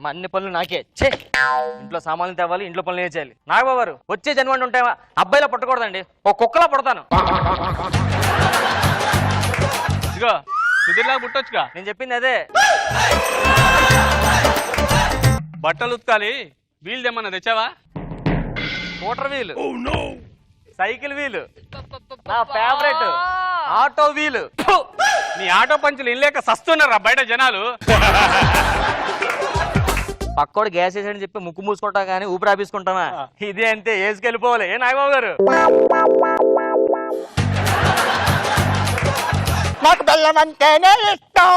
అన్ని పనులు నాకే ఛే. ఇంట్లో సామాన్లు తేవాలి, ఇంట్లో పనులు ఏం చేయాలి? నాగబాబు గారు, వచ్చే జన్మంటే ఉంటాయా? అబ్బాయిలా పుట్టకూడదండి, ఒక కుక్కలా పుడతాను. ఇదిగో సుధీర్లా పుట్టొచ్చుగా. నేను చెప్పింది అదే. బట్టలు ఉతకాలి, వీల్ తెమ్మన్నా తెచ్చావా? మోటార్ వీలు, సైకిల్ వీలు, నా ఫేవరెట్ ఆటో వీలు. నీ ఆటో పంచులు ఇల్లేక సస్తున్నారా బయట జనాలు. పక్కోడు గ్యాస్ వేసాడని చెప్పి ముక్కు మూసుకుంటాం కానీ ఊపిరి ఆపేసుకుంటామా? ఇదే అంతే, వేసుకెళ్ళిపోవాలి. ఏ నాగబాబు గారు, నాకు బెల్లం అంటేనే ఇష్టం.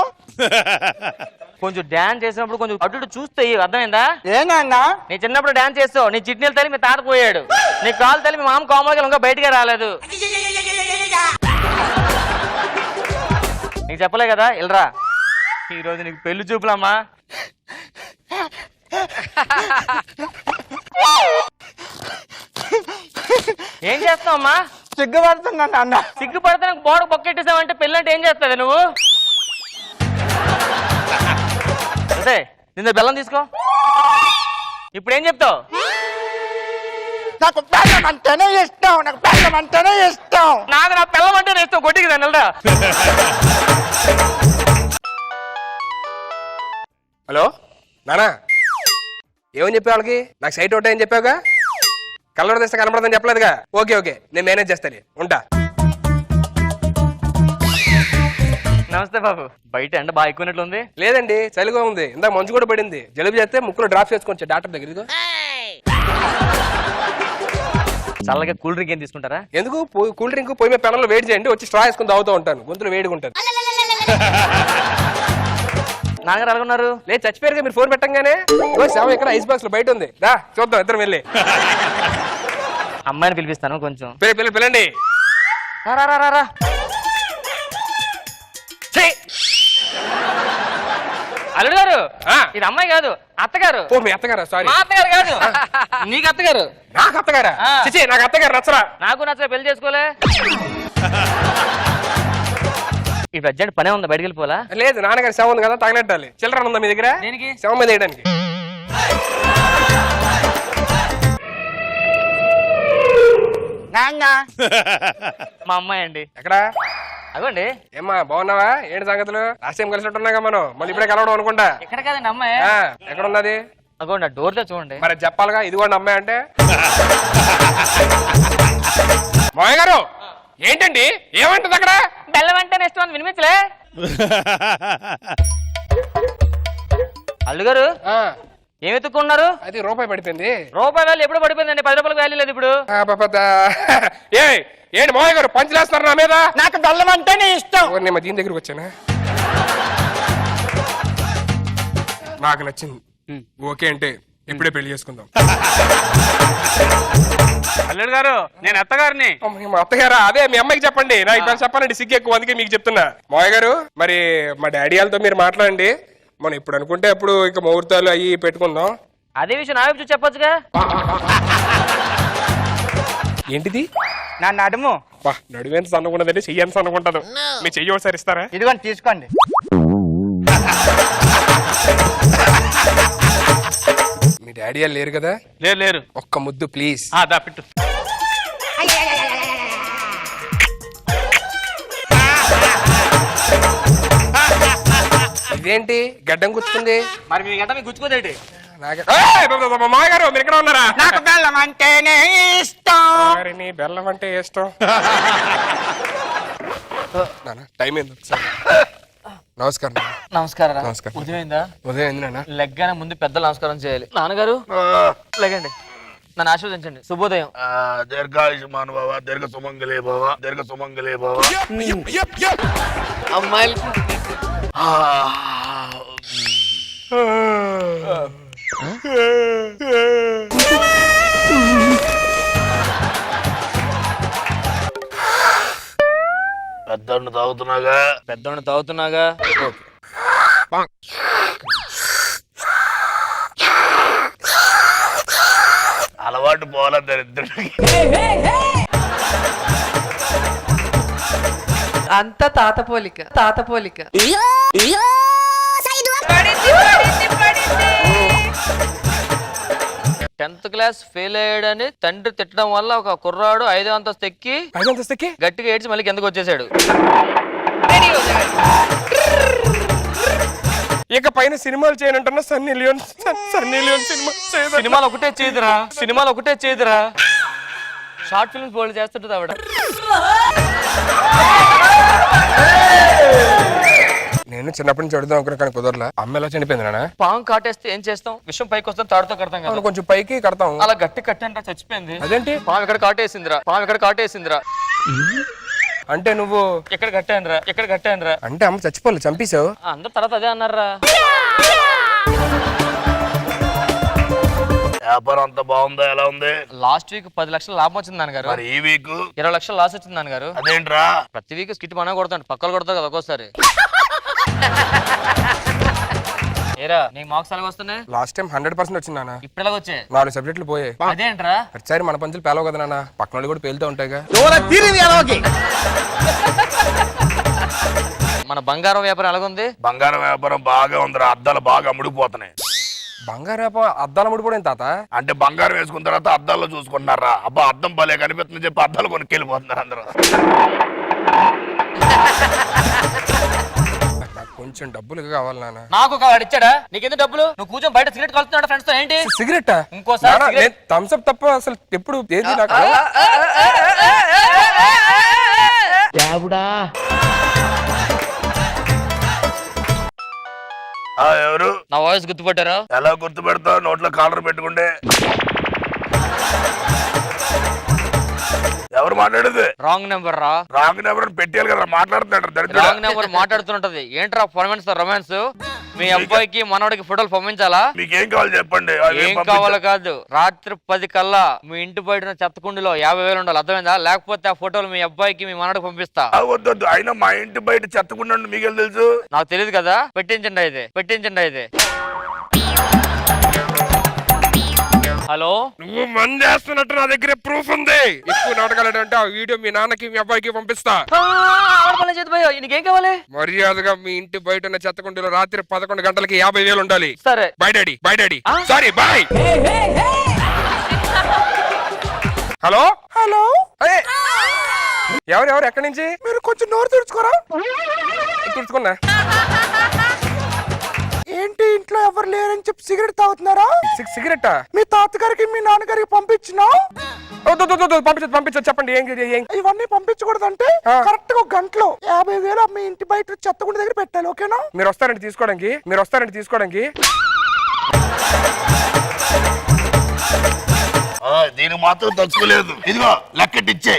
కొంచెం డాన్స్ చేసినప్పుడు కొంచెం అటు ఇటు చూస్తే అర్థమైందా? ఏనన్నా నీ చిన్నప్పుడు డాన్స్ చేస్తావు, నీ చిట్నీలు తల్లి మీ తాత పోయాడు, నీ కాలు తల్లి మీ మామ కోమలకి ఇంకా బయటకే రాలేదు. నీకు చెప్పలే కదా, వెళ్ళరా. ఈ రోజు నీకు పెళ్లి చూపులమ్మా. ఏం చేస్తావమ్మా? సిగ్గుపడుతున్నా అన్న. సిగ్గుపడితే నాకు బోడ బొక్కెట్టేసావంటే పెళ్ళి అంటే ఏం చేస్తావు నువ్వు? అదే నిన్న బెల్లం తీసుకో. ఇప్పుడు ఏం చెప్తావు? నాకు బెల్లం అంటేనే ఇష్టం, నాకు బెల్లం అంటేనే ఇష్టం. నాకు నా పిల్లం అంటే ఇష్టం. కొట్టికి దాన్ని వెళ్ళరా. హలో నానా, ఏమని చెప్పావు వాళ్ళకి? నాకు సైట్ ఒకటే అని చెప్పావుగా, కలర్ తెస్తే కనపడదని చెప్పలేదుగా. ఓకే ఓకే, నేను మేనేజ్ చేస్తాను, ఉంటా. నమస్తే బాబు. బయట ఎండ బాగా ఎక్కువనట్లుంది. లేదండి, చలిగా ఉంది. ఇందాక మంచు కూడా పడింది. జలుబు చేస్తే ముక్కులో డ్రాప్ చేసుకొచ్చా డాక్టర్ దగ్గర. ఇదిగో. చల్లగా కూల్ డ్రింక్ ఏం తీసుకుంటారా? ఎందుకు? కూల్ డ్రింక్ పొయ్యి మీద పెనంలో వేడి చేయండి, వచ్చి స్ట్రా వేసుకుని తాగుతూ ఉంటాను. గొంతులో వేడిగా ఉంటుంది. నాన్నగారు ఎలాగున్నారు? లేదు, చచ్చిపోయారుగా మీరు ఫోన్ పెట్టంగానే. శవం ఇక్కడ ఐస్ బాక్స్ లో బయట ఉంది, రా చూద్దాం ఇద్దరం వెళ్ళి. అమ్మాయిని పిలిపిస్తాను కొంచెం. పిల్లండి. రా. అల్లుడు గారు, ఇది అమ్మాయి కాదు, అత్తగారు. ఓ మీ అత్తగారా? సారీ, మా అత్తగారు కాదు, నీకు అత్తగారు. నాకు అత్తగారా? చిచి, నాకు అత్తగారు నచ్చరా. నాకు నచ్చలే, పెళ్లి చేసుకోలే. ఇప్పుడు అర్జెంట్ పనే ఉందా, బయటకు వెళ్ళిపోలా? లేదు, నాన్నగారి శవం ఉంది కదా, తగలెట్టాలి. చిల్లర ఉందా మీ దగ్గర? దేనికి? శవం మీద వేయడానికి. నాన్న మా అమ్మాయి అండి. ఎక్కడా? అగోండి. ఏమ్మా బాగున్నావా? ఏంటి సంగతులు? లాస్ట్ టైం కలిసినట్టున్నాగా మనం, మళ్ళీ ఇప్పుడే కలవడం అనుకుంటా. ఎక్కడ కాదండి అమ్మాయి. ఎక్కడ ఉన్నది? అగోండి, డోర్ తో చూడండి. మరి చెప్పాలిగా, ఇది కూడా అమ్మాయి అంటే. మామయ్య గారు, ఏంటండి ఏమంటుంది అక్కడ? బెల్లం అంటే ఇష్టం అని వినిపించలే. అల్లు గారు, ఏం ఎత్తుకున్నారు? అది రూపాయి పడిపోయింది. రూపాయి వాల్యూ ఎప్పుడు పడిపోయిందండి? 10 రూపాయలకు వాల్యూ లేదు ఇప్పుడు. ఏంటి మామయ్య గారు పంచులేస్తారు నా మీద? నాకు బెల్లం అంటేనే ఇష్టం. నేను దీని దగ్గరకు వచ్చానా? నాకు నచ్చింది. ఓకే అంటే ఇప్పుడే పెళ్లి చేసుకుందాం. అల్లుడు గారు, నేను అత్తగారిని. మా అత్తగారా? అదే మీ అమ్మాయికి చెప్పండి. నాకు ఇప్పుడు చెప్పాలండి సిగ్గు ఎక్కువ, అందుకే మీకు చెప్తున్నా. మామయ్య గారు, మరి మా డాడీ వాళ్ళతో మీరు మాట్లాడండి. మనం ఇప్పుడు అనుకుంటే అప్పుడు ఇంకా ముహూర్తాలు అయ్యి పెట్టుకుందాం. అదే విషయం నా వైపు చూసి చెప్పొచ్చుగా. ఏంటిది? నా నడుము. నడువు ఎంత సన్నగున్నదండి, చెయ్యి ఎంత సన్నగుంటదు. మీ చెయ్యి ఒకసారి ఇస్తారా? ఇదిగోండి తీసుకోండి. మీ డాడీ వాళ్ళు లేరు కదా? లేరు. ఒక్క ముద్దు ప్లీజ్. దా పెట్టు. ఇదేంటి గడ్డం గుచ్చుకుంది? మరి మీ గంట మీకు గుచ్చుకోదేంటి? మామయ్య గారు, మీరు ఇక్కడ ఉన్నారా? నాకు బెల్లం అంటేనే ఇష్టం. మరి నీ బెల్లం అంటే ఇష్టం. టైం ఏంది? నమస్కారం. నమస్కారం. నమస్కారం. ఉదయమైందా? ఉదయం ఏంది నాన్న? లెగ్గానే ముందు పెద్దలు నమస్కారం చేయాలి. నాన్నగారు లెగండి, నన్ను ఆశీర్వదించండి. శుభోదయం. దీర్ఘాయుష్మాన్ బావ, దీర్ఘ సుమంగళే బావ, దీర్ఘ సుమంగళే బావ. అమ్మాయిలు పెద్దోడిని తాగుతున్నాగా. పెద్దోడిని తాగుతున్నాగా. అలవాటు పోవాల దరిద్రుడికి. అంత తాత పోలిక. టెన్త్ క్లాస్ ఫెయిల్ అయ్యాడని తండ్రి తిట్టడం వల్ల ఒక కుర్రాడు 5వ అంతస్తు ఎక్కి గట్టిగా ఏడ్చి మళ్ళీ కిందకు వచ్చేసాడు. ఇక పైన సినిమాలు చేయనంటున్నా సన్నీ లియోన్ సినిమా సినిమాలు ఒకటే చేయదురా షార్ట్ ఫిల్మ్స్ బోల్డ్ చేస్తుంటది ఆవిడ. నేను చిన్నప్పటి నుంచి చూడదాం అనుకున్నా కానీ కుదరలా. అమ్మ ఎలా చనిపోయింది నాన్న? పాము కాటేస్తే ఏం చేస్తాం? విషయం పైకి వస్తాం, తాడుతో కడతాం కదా. కొంచెం పైకి కడతాం. అలా గట్టి కట్టంట చచ్చిపోయింది. అదేంటి? పాము ఇక్కడ కాటేసిందిరా. అంటే నువ్వు ఎక్కడ కట్టానురా అంటే అమ్మ చచ్చిపోలే, చంపేశావు. అందరు తర్వాత అదే అన్నారా. వ్యాపారం అంతా బాగుందా? ఎలా ఉంది? లాస్ట్ వీక్ 10 లక్షలు లాభం వచ్చింది నాన్నగారు. మరి ఈ వీక్ 20 లక్షలు లాస్ వచ్చింది నాన్నగారు. అదేంట్రా? ప్రతి వీక్ స్కిట్ మన కొడతాను, పక్కలు కొడతారు కదా ఒక్కోసారి. ఏరా నీకు మార్క్స్ ఎలాగ వస్తున్నాయి? లాస్ట్ టైం 100% వచ్చింది నాన్న. ఇప్పుడు ఎలాగ వచ్చాయి? 4 సబ్జెక్టులు పోయాయి. అదేంట్రా? ప్రతిసారి మన పంచులు పేలవు కదా నాన్న, పక్కన వాళ్ళు కూడా పేలుతూ ఉంటాయిగా. మన బంగారం వ్యాపారం ఎలాగుంది? బంగారం వ్యాపారం బాగా ఉందిరా. అద్దాలు బాగా అమ్ముడిపోతున్నాయి. బంగారు అద్దాల ముడిపోవడం తాత. అంటే బంగారం వేసుకున్న తర్వాత అద్దాల్లో చూసుకుంటున్నారా? అబ్బా అద్దం భలే కనిపిస్తుంది చెప్పి అద్దాలు కొనుక్కెళ్ళిపోతున్నారు అందరూ. కొంచెం డబ్బులు కావాలి నాన్న. నాకు ఒక వాడు ఇచ్చాడా? నీకెందుకు డబ్బులు? నువ్వు కూర్చొని బయట సిగరెట్ కలుస్తున్నాడు ఫ్రెండ్స్ తో. ఏంటి సిగరెట్? ఇంకోసారి థమ్స్ అప్ తప్ప అసలు ఎప్పుడు ఏది నాకు. ఎవరు? నా వాయిస్ గుర్తుపట్టారా? ఎలా గుర్తుపెడతావు? నోట్లో కాలర్ పెట్టుకుంటే. ఎవరు మాట్లాడేది? రాంగ్ నెంబర్ రా. రాంగ్ నెంబర్ పెట్టేయాలి కదా, మాట్లాడుతున్నాడు. రాంగ్ నెంబర్ మాట్లాడుతుంటది. ఏంట్రా రొమాన్స్? మీ అబ్బాయికి మనోడికి ఫోటోలు పంపించాలా? మీకేం కావాలి చెప్పండి. ఏం కావాలో కాదు, రాత్రి 10 కల్లా మీ ఇంటి బయట చెత్తకుండిలో 50,000 ఉండాలి. అర్థమైందా? లేకపోతే ఆ ఫోటోలు మీ అబ్బాయికి మీ మనోడికి పంపిస్తా. వద్దు. అయినా మా ఇంటి బయట చెత్తకుండా మీకేం తెలుసు? నాకు తెలియదు కదా. పెట్టించండి అయితే. హలో, నువ్వు మంది చేస్తున్నట్టు నా దగ్గర ప్రూఫ్ ఉంది. ఎక్కువ నాటకాలు అంటే ఆ వీడియో మీ నాన్నకి మీ అబ్బాయికి పంపిస్తా. నీకేం కావాలి? మర్యాదగా మీ ఇంటి బయట ఉన్న చెత్తకుండీలో రాత్రి 11 గంటలకి 50,000 ఉండాలి. సరే. Bye daddy. Sorry boy. Hello ఎవరు ఎక్కడి నుంచి? మీరు కొంచెం నోరు తుడుచుకున్నా. ఏంటి ఇంట్లో ఎవరు లేరని చెప్పి సిగరెట్ తాగుతున్నారా? సిగరెట్టా? మీ తాతగారికి మీ నాన్నగారికి పంపించినా? పంపించదు. చెప్పండి ఏం? ఇవన్నీ పంపించకూడదంటే కరెక్ట్ గా 1 గంటలో 50,000 మీ ఇంటి బయట చెత్తగుండి దగ్గర పెట్టాలి. ఓకేనా? మీరు వస్తారండి తీసుకోవడానికి. దీనికి మాత్రం తచ్చుకోలేదు. ఇదిగో లెక్కటిచ్చే.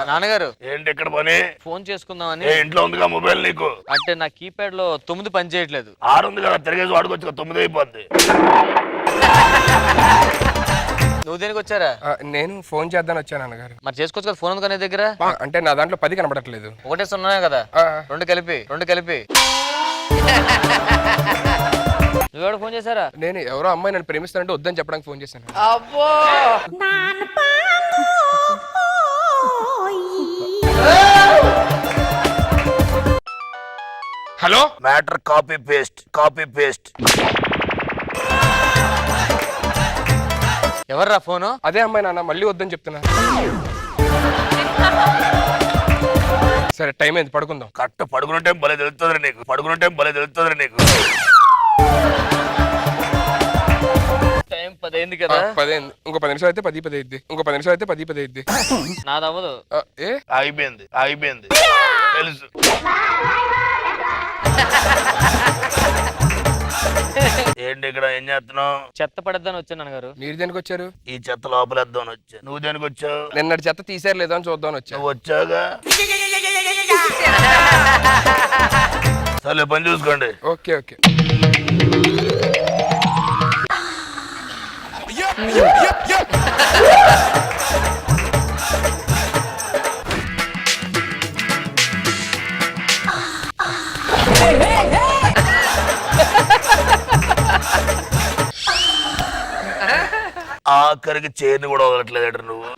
నాన్నగారు ఏంటి ఇక్కడ పని? ఫోన్ చేసుకుందామని. ఇంట్లో ఉందిగా మొబైల్ నీకు? అంటే నా కీప్యాడ్ లో 9 పని చేయట్లేదు. 6 ఉంది కదా, తిరిగేసి వాడుకోవచ్చు. 9 అయిపోద్ది. నువ్వు దేనికి వచ్చారా? నేను ఫోన్ చేద్దాని వచ్చాను నాన్నగారు. మరి చేసుకోవచ్చు కదా, ఫోన్ ఉంది కదా నీ దగ్గర. అంటే నా దాంట్లో 10 కనబడట్లేదు. ఒకటే సున్నానే కదా. 2 కలిపి. నువ్వెవడు ఫోన్ చేశారా? నేను ఎవరో అమ్మాయి నన్ను ప్రేమిస్తానంటే వద్దని చెప్పడానికి ఫోన్ చేశాను. అబ్బో, హలో, మ్యాటర్ కాపీ పేస్ట్. ఎవర్రా ఫోను? అదే అమ్మాయి నాన్న, మళ్ళీ వద్దని చెప్తున్నా. సరే టైం అయింది, పడుకుందాం. కరెక్ట్ పడుకున్న టైం భలే తెలుస్తుంది నీకు. టైం 10 అయింది కదా. 10 అయింది. ఇంకో 10 నిమిషాలు అయితే 10 అయింది. నాదవ్వదు. ఏ ఆగిపోయింది తెలుసు. ఏంటి ఇక్కడ ఏం చేస్తున్నావు? చెత్త పడద్దని వచ్చాను నాన్నగారు. మీరు దేనికి వచ్చారు? ఈ చెత్త లోపలేద్దామని వచ్చా. నువ్వు దేనికి వచ్చావు? నిన్నటి చెత్త తీసారు లేదా అని చూద్దామని వచ్చా. నువ్వు వచ్చాగా. సరే పని చూసుకోండి. ఓకే. ఆఖరికి చైర్ని కూడా వదలట్లేదు నువ్వు.